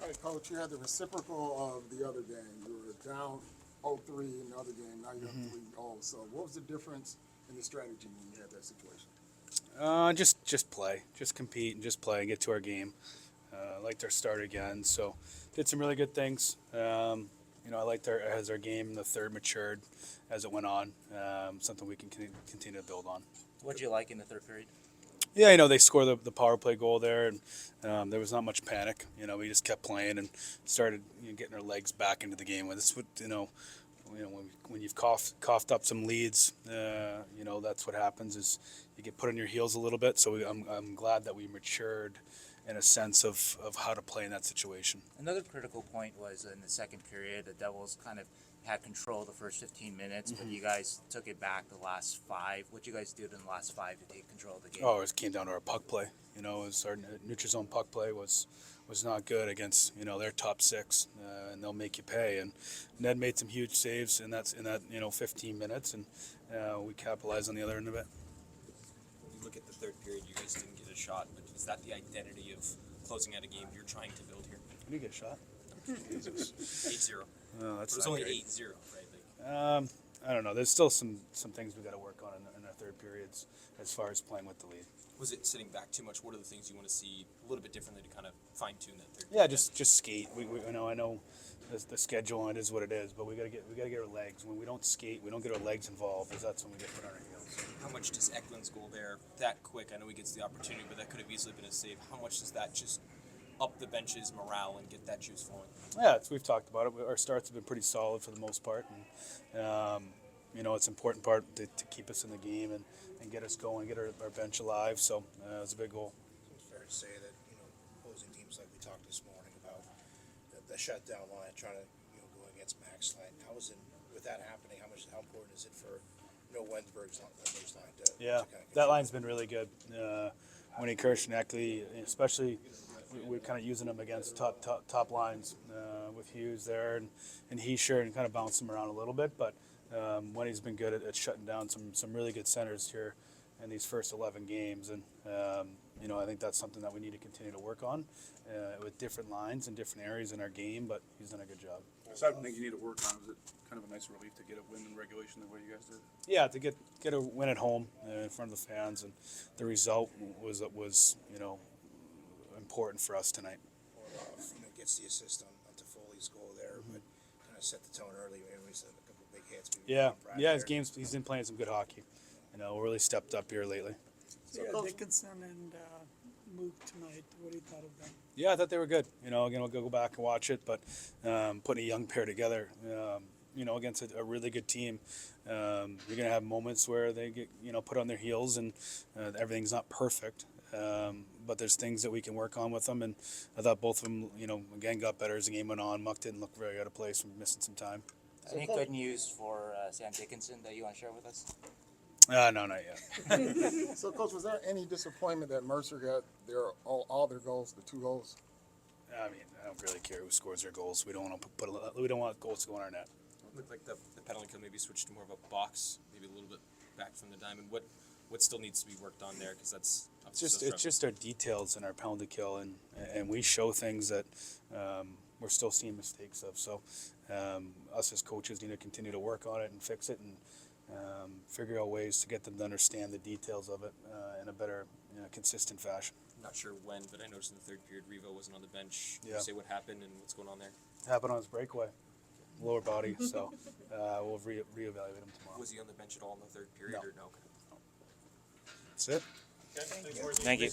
Hey, Coach, you had the reciprocal of the other game. You were down 0-3 in the other game. Now you're up 3-0. So what was the difference in the strategy when you had that situation? Just play, just compete, and just play and get to our game. Liked our start again, so did some really good things. I liked as our game in the third matured as it went on. Something we can continue to build on. What did you like in the third period? Yeah, they scored the power play goal there, and there was not much panic. We just kept playing and started getting our legs back into the game. This would when you've coughed up some leads, that's what happens is you get put on your heels a little bit. So I'm glad that we matured in a sense of how to play in that situation. Another critical point was in the second period, the Devils kind of had control the first 15 minutes, but you guys took it back the last 5. What you guys did in the last 5 to take control of the game? Oh, it came down to our puck play. Our neutral zone puck play was not good against their top 6, and they'll make you pay. And Ned made some huge saves in that 15 minutes, and we capitalized on the other end of it. When you look at the third period, you guys didn't get a shot, but is that the identity of closing out a game you're trying to build here? Did you get a shot? 8-0. Oh, that's It was not only great. 8-0, right? I don't know. There's still some things we got to work on in our third periods as far as playing with the lead. Was it sitting back too much? What are the things you want to see a little bit differently to kind of fine tune that third? Yeah, just skate. I know the schedule and it is what it is, but we gotta get our legs. When we don't skate, we don't get our legs involved. That's when we get put on our heels. How much does Eklund's goal there that quick? I know he gets the opportunity, but that could have easily been a save. How much does that just up the bench's morale and get that juice flowing? Yeah, we've talked about it. Our starts have been pretty solid for the most part, and it's an important part to keep us in the game and get us going, get our bench alive. So it was a big goal. It's fair to say that opposing teams like we talked this morning about the shutdown line, trying to go against Max line. With that happening? How important is it for Wensberg's line to Yeah, kind of that line's been really good. When he Kirsch and Eckley, especially, we're kind of using them against top lines with Hughes there and Heischer, and kind of bounce him around a little bit. But when he's been good at shutting down some really good centers here in these first 11 games, and I think that's something that we need to continue to work on with different lines and different areas in our game. But he's done a good job. Is that something you need to work on? Is it kind of a nice relief to get a win in regulation the way you guys did? Yeah, to get a win at home in front of the fans, and the result was important for us tonight. gets the assist on Toffoli's goal there, but kind of set the tone early. We said a couple of big hits. He's been playing some good hockey. Really stepped up here lately. So Dickinson and Mook tonight. What do you thought of them? Yeah, I thought they were good. Again, I'll go back and watch it, but putting a young pair together, against a really good team, you're gonna have moments where they get put on their heels, and everything's not perfect. But there's things that we can work on with them, and I thought both of them, again, got better as the game went on. Muck didn't look very out of place from missing some time. Any good news for Sam Dickinson that you want to share with us? No, not yet. So, Coach, was there any disappointment that Mercer got all their goals, the 2 goals? I mean, I don't really care who scores their goals. We don't want to we don't want goals to go in our net. It looked like the penalty kill maybe switched to more of a box, maybe a little bit back from the diamond. What still needs to be worked on there? Because that's It's just our details and our penalty kill, and we show things that we're still seeing mistakes of. So us as coaches need to continue to work on it and fix it, and figure out ways to get them to understand the details of it in a better, consistent fashion. I'm not sure when, but I noticed in the third period Reaves wasn't on the bench. Can Yeah. you say what happened and what's going on there? Happened on his breakaway, lower body. So we'll reevaluate him tomorrow. Was he on the bench at all in the third period No. or no? That's it. Thank you.